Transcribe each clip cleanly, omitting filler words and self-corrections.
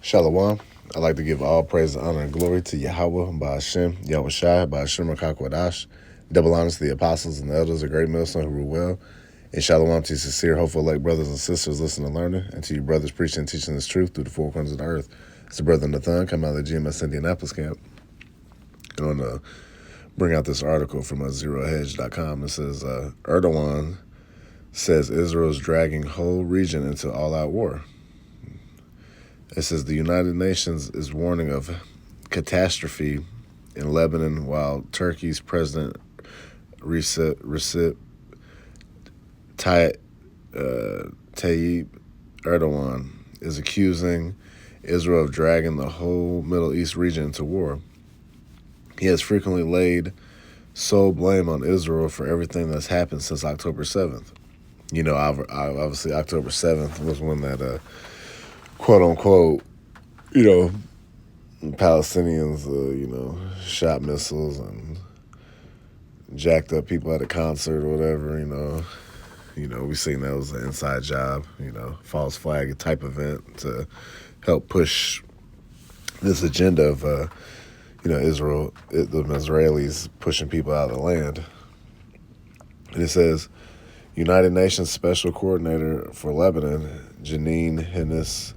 Shalom. I'd like to give all praise, honor, and glory to Yahweh, Ba'ashem, Yahweh Shai, Ba'ashem, Rakakwadash, double honors to the apostles and the elders, a great millstone who rule well, and shalom to sincere, hopeful, elect brothers and sisters listening and learning, and to you brothers preaching and teaching this truth through the four corners of the earth. It's the brother Nathan, come out of the GMS Indianapolis camp. I want to bring out this article from zerohedge.com. It says, Erdogan says Israel is dragging whole region into all-out war. It says the United Nations is warning of catastrophe in Lebanon while Turkey's President Recep Tayyip Erdogan is accusing Israel of dragging the whole Middle East region into war. He has frequently laid sole blame on Israel for everything that's happened since October 7th. You know, obviously October 7th was when that quote-unquote, Palestinians, shot missiles and jacked up people at a concert or whatever, we seen that was an inside job, false flag type event to help push this agenda of, Israel, the Israelis pushing people out of the land. And it says, United Nations Special Coordinator for Lebanon, Janine Hennis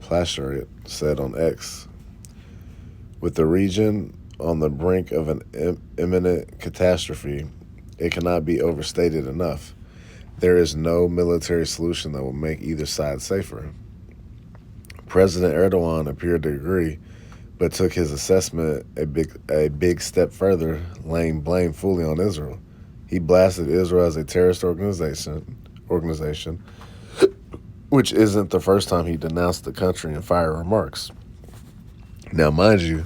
Plaschert, said on X, with the region on the brink of an imminent catastrophe, it cannot be overstated enough. There is no military solution that will make either side safer. President Erdogan appeared to agree, but took his assessment a big step further, laying blame fully on Israel. He blasted Israel as a terrorist organization, which isn't the first time he denounced the country in fire remarks. Now, mind you,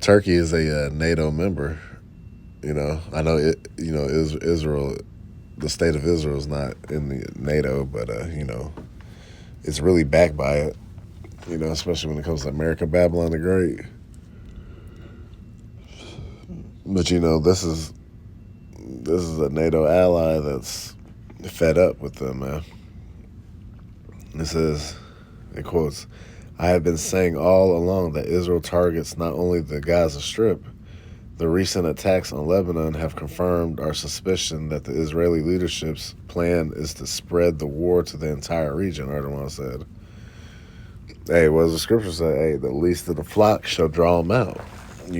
Turkey is a NATO member. I know Israel, the state of Israel is not in the NATO, but it's really backed by it. Especially when it comes to America, Babylon the Great. But this is a NATO ally that's fed up with them, man. It says, it quotes, I have been saying all along that Israel targets not only the Gaza Strip. The recent attacks on Lebanon have confirmed our suspicion that the Israeli leadership's plan is to spread the war to the entire region, Erdogan said. Hey, what does the scripture say? Hey, the least of the flock shall draw them out, And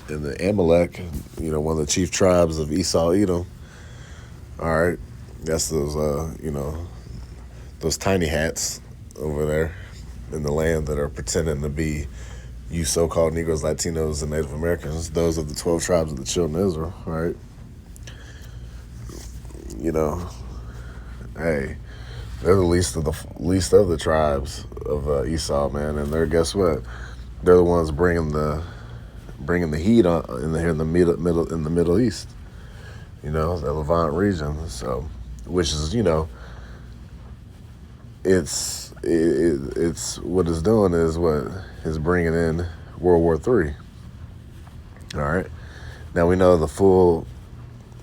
the Amalek, one of the chief tribes of Esau, Edom. All right, that's those, those tiny hats over there in the land that are pretending to be you so-called Negroes, Latinos, and Native Americans. Those are the 12 tribes of the children of Israel, right? Hey, they're the least of the tribes of Esau, man, and guess what? They're the ones bringing the heat on in the Middle East, the Levant region. So, which is it's what it's doing is what is bringing in World War III. All right, now we know the full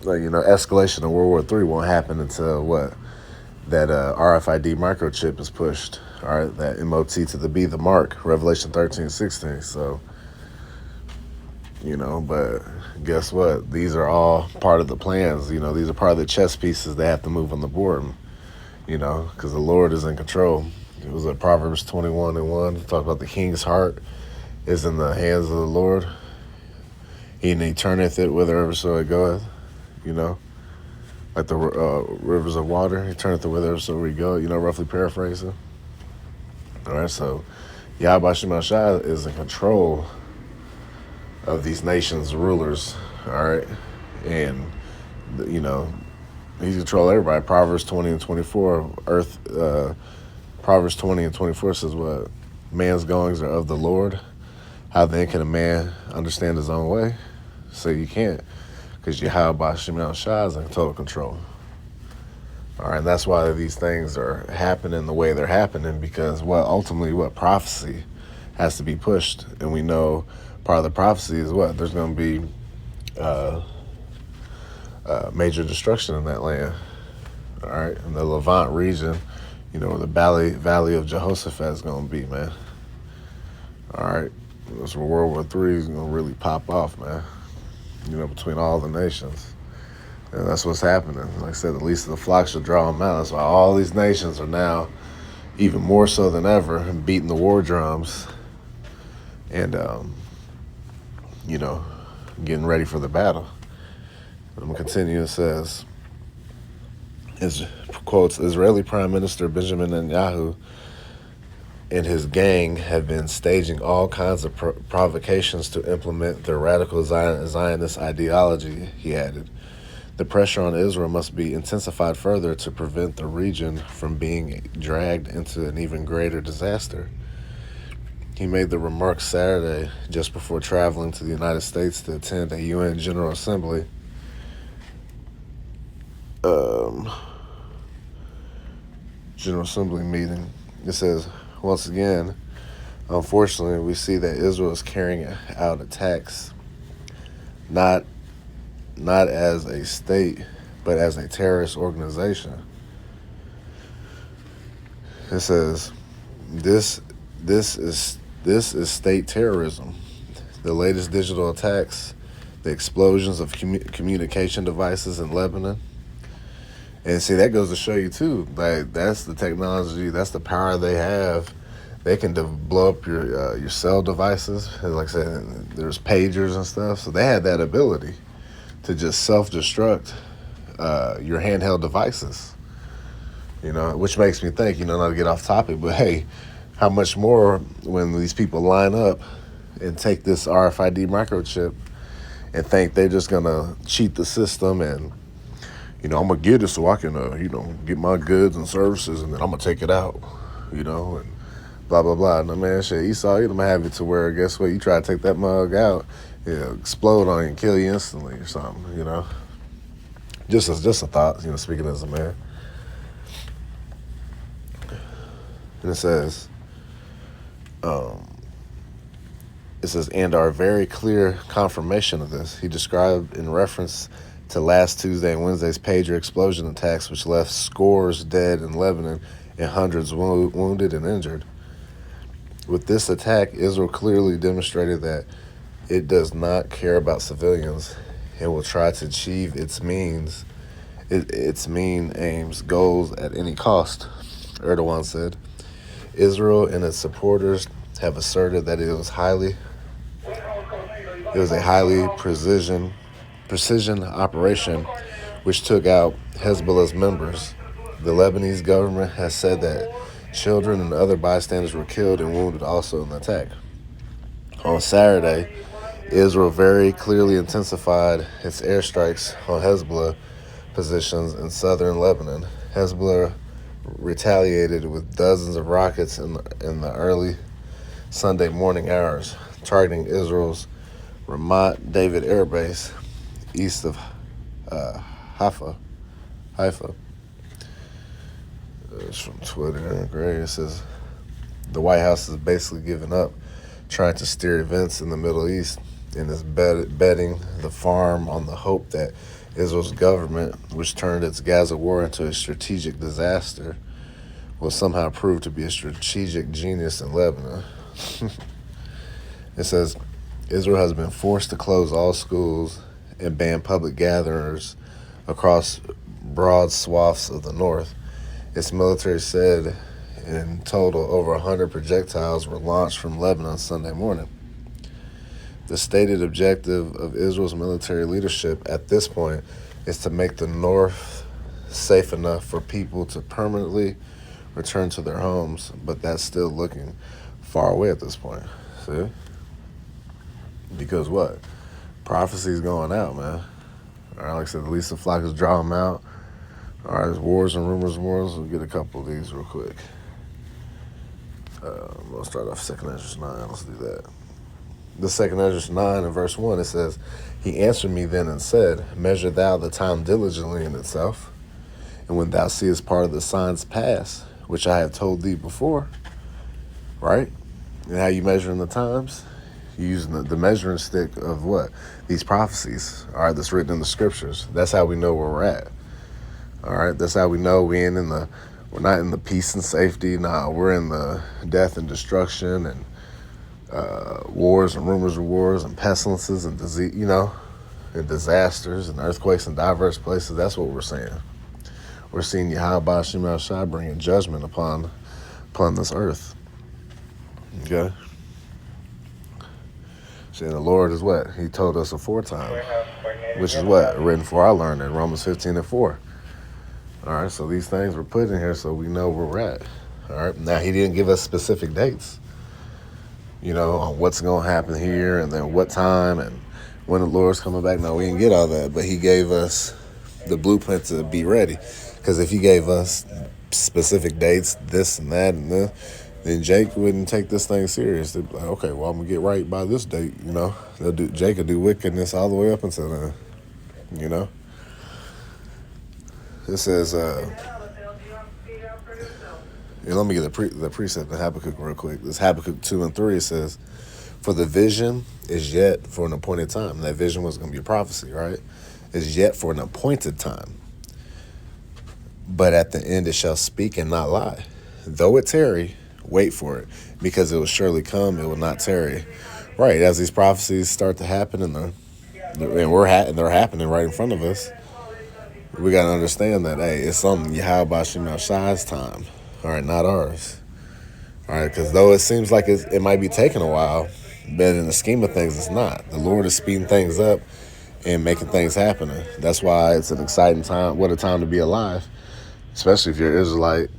escalation of World War III won't happen until what? That RFID microchip is pushed, all right, that MOT to the B, the mark, Revelation 13:16. So, but guess what? These are all part of the plans. These are part of the chess pieces they have to move on the board, because the Lord is in control. It was at Proverbs 21:1. Talk about the king's heart is in the hands of the Lord. He turneth it whithersoever it goeth, like the rivers of water. He turneth it whithersoever we go, roughly paraphrasing. All right, so Yahweh Shema Shai is in control of these nations' rulers, all right? And, he's control everybody. Proverbs 20:24, Proverbs 20:24 says what? Man's goings are of the Lord. How then can a man understand his own way? So you can't, because Yahweh Shema Shai is in total control. All right, that's why these things are happening the way they're happening, because ultimately prophecy has to be pushed. And we know part of the prophecy is what? There's going to be major destruction in that land. All right, in the Levant region, where the valley of Jehoshaphat is going to be, man. All right, that's where World War III is gonna really pop off, man. Between all the nations. And that's what's happening. Like I said, the least of the flock shall draw them out. That's why all these nations are now, even more so than ever, beating the war drums and, getting ready for the battle. I'm going to continue. It says, quotes, Israeli Prime Minister Benjamin Netanyahu and his gang have been staging all kinds of provocations to implement their radical Zionist ideology, he added. The pressure on Israel must be intensified further to prevent the region from being dragged into an even greater disaster. He made the remarks Saturday just before traveling to the United States to attend a UN General Assembly meeting. It says, once again, unfortunately, we see that Israel is carrying out attacks not as a state, but as a terrorist organization. It says, this is state terrorism. The latest digital attacks, the explosions of communication devices in Lebanon. And see, that goes to show you too, like that's the technology, that's the power they have. They can blow up your cell devices. Like I said, there's pagers and stuff, so they had that ability to just self-destruct your handheld devices. Which makes me think, not to get off topic, but hey, how much more when these people line up and take this RFID microchip and think they're just gonna cheat the system and, I'm gonna get it so I can, get my goods and services and then I'm gonna take it out, and blah, blah, blah. No, man, shit, Esau, you're gonna have it to where, guess what, you try to take that mug out, it'll explode on you and kill you instantly or something, Just a thought, speaking as a man. And it says, and our very clear confirmation of this, he described in reference to last Tuesday and Wednesday's pager explosion attacks, which left scores dead in Lebanon and hundreds wounded and injured. With this attack, Israel clearly demonstrated that it does not care about civilians and will try to achieve its mean aims, goals at any cost, Erdogan said. Israel and its supporters have asserted that it was a highly precision operation which took out Hezbollah's members. The Lebanese government has said that children and other bystanders were killed and wounded also in the attack. On Saturday, Israel very clearly intensified its airstrikes on Hezbollah positions in southern Lebanon. Hezbollah retaliated with dozens of rockets in the early Sunday morning hours, targeting Israel's Ramat David Air Base east of Haifa. It's from Twitter. Great. It says the White House has basically given up trying to steer events in the Middle East and is betting the farm on the hope that Israel's government, which turned its Gaza war into a strategic disaster, will somehow prove to be a strategic genius in Lebanon. It says Israel has been forced to close all schools and ban public gatherings across broad swaths of the north. Its military said in total over 100 projectiles were launched from Lebanon Sunday morning. The stated objective of Israel's military leadership at this point is to make the north safe enough for people to permanently return to their homes, but that's still looking far away at this point. See? Because what? Prophecy's going out, man. All right, like I said, the least the flock is draw them out. All right, there's wars and rumors of wars. We'll get a couple of these real quick. We'll start off 2nd Ezra 9. Let's do that. The 2nd Ezra 9 and verse 1, it says, He answered me then and said, Measure thou the time diligently in itself, and when thou seest part of the signs pass, which I have told thee before, right? And how you measuring the times? You're using the measuring stick of what? These prophecies, all right, that's written in the scriptures. That's how we know where we're at. All right, that's how we know we're not in the peace and safety. Nah, we're in the death and destruction and wars and rumors of wars and pestilences and disease, and disasters and earthquakes in diverse places. That's what we're seeing. We're seeing Yahweh Shem Shai bringing judgment upon this earth. Okay? And the Lord is what? He told us aforetime, which is what? Written for our learning, Romans 15:4. All right, so these things were put in here so we know where we're at. All right, now he didn't give us specific dates, on what's going to happen here and then what time and when the Lord's coming back. No, we didn't get all that, but he gave us the blueprint to be ready. Because if he gave us specific dates, this and that and this, then Jake wouldn't take this thing serious. They'd be like, okay, well, I'm going to get right by this date, Jake will do wickedness all the way up until then, It says, let me get the precept of Habakkuk real quick. This Habakkuk 2 and 3 says, for the vision is yet for an appointed time. And that vision was going to be a prophecy, right? Is yet for an appointed time. But at the end it shall speak and not lie. Though it tarry, wait for it, because it will surely come, it will not tarry. Right, as these prophecies start to happen and they're happening right in front of us, we got to understand that, hey, it's something Yahweh Shem Shai's time, all right, not ours. All right, because though it seems like it might be taking a while, but in the scheme of things, it's not. The Lord is speeding things up and making things happen. That's why it's an exciting time. What a time to be alive, especially if you're an Israelite,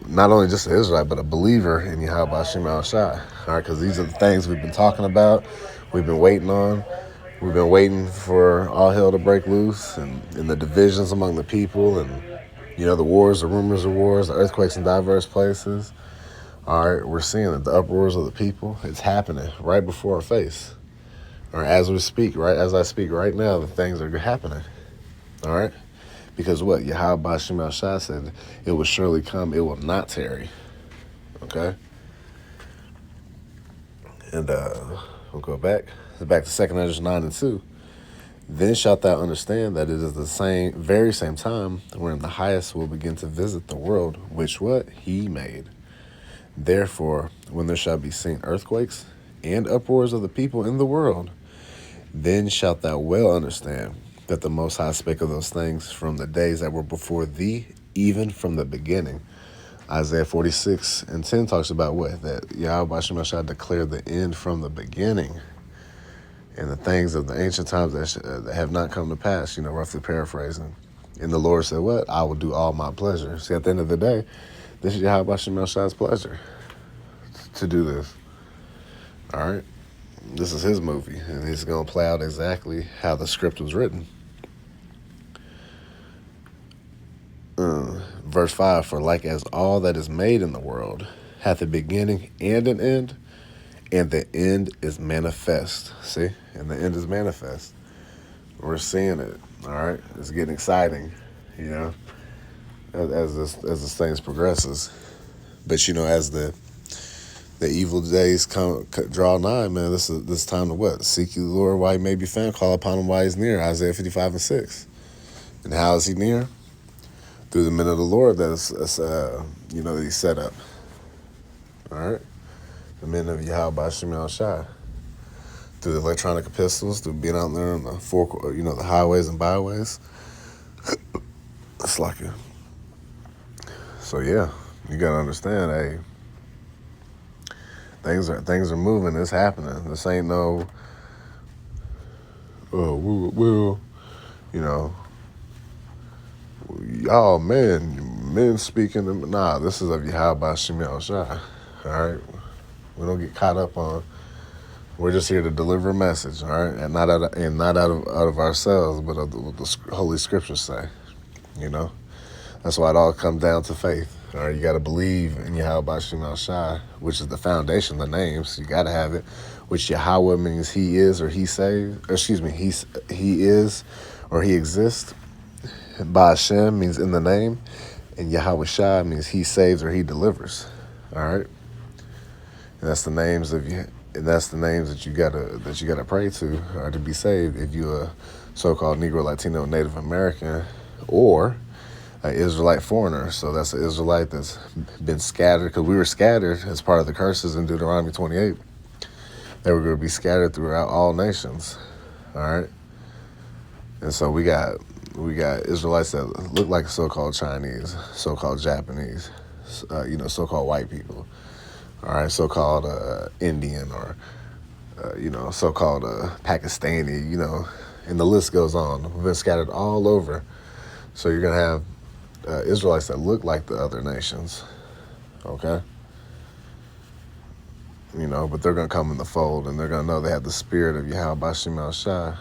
not only just an Israelite, but a believer in Yahweh Shem Shai. All right, because these are the things we've been talking about, we've been waiting on. We've been waiting for all hell to break loose and the divisions among the people and, the wars, the rumors of wars, the earthquakes in diverse places. All right, we're seeing it, the uproars of the people. It's happening right before our face. All right, as we speak, right, as I speak right now, the things are happening. All right, because what? Yahweh Shem Shai said, it will surely come, it will not tarry. Okay? And we'll go back to 2 Ezra 9 and 2. Then shalt thou understand that it is the very same time wherein the highest will begin to visit the world, which what? He made. Therefore, when there shall be seen earthquakes and uproars of the people in the world, then shalt thou well understand that the Most High spake of those things from the days that were before thee, even from the beginning. Isaiah 46 and 10 talks about what? That Yahweh Shem Shai declared the end from the beginning. And the things of the ancient times that have not come to pass, roughly paraphrasing. And the Lord said, what? I will do all my pleasure. See, at the end of the day, this is Yahweh Shem Shai's pleasure to do this. All right? This is his movie, and he's going to play out exactly how the script was written. Verse 5, for like as all that is made in the world hath a beginning and an end, and the end is manifest. See? And the end is manifest. We're seeing it. All right? It's getting exciting, as this thing progresses. But, as the evil days draw nigh, man, this is time to what? Seek you, the Lord, while he may be found. Call upon him while he's near. Isaiah 55 and 6. And how is he near? Through the men of the Lord that he set up. All right? The men of Yahweh Shem Shai. Through the electronic epistles, through being out there on the the highways and byways. It's like it. So yeah, you gotta understand, hey, things are moving, it's happening. This ain't no y'all men speaking. Nah, this is of Yahweh Shem Shai. All right, we don't get caught up on. We're just here to deliver a message, all right, and not out of ourselves, but of what the Holy Scriptures say. That's why it all comes down to faith. All right, you got to believe in Yahweh Shem Shai, which is the foundation, the names. You got to have it. Which Yahweh means he is or he saves. He is or he exists. Ba'ashem means in the name, and Yahweh Shai means he saves or he delivers. All right, and that's the names of you. And that's the names that you gotta pray to or to be saved if you're a so-called Negro, Latino, Native American, or an Israelite foreigner. So that's an Israelite that's been scattered, because we were scattered as part of the curses in Deuteronomy 28. They were going to be scattered throughout all nations. All right. And so we got Israelites that look like so-called Chinese, so-called Japanese, so-called white people. All right, so-called Indian, or so-called Pakistani, and the list goes on. We've been scattered all over. So you're going to have Israelites that look like the other nations, okay? But they're going to come in the fold, and they're going to know they have the spirit of Yahweh Bashim al-Shah,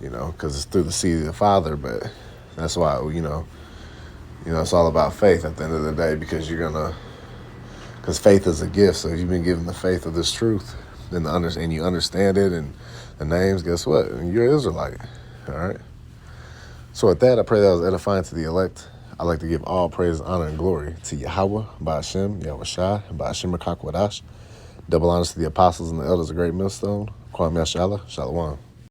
because it's through the seed of the Father. But that's why, it's all about faith at the end of the day, because because faith is a gift. So if you've been given the faith of this truth, and you understand it and the names, guess what? You're an Israelite, all right? So with that, I pray that was edifying to the elect. I'd like to give all praise, honor, and glory to Yahweh, Ba'ashem, Yahweh Shai, Ba'ashem Rakakwadash. Double honors to the apostles and the elders of Great Millstone. Kwame Yashala, Shalom.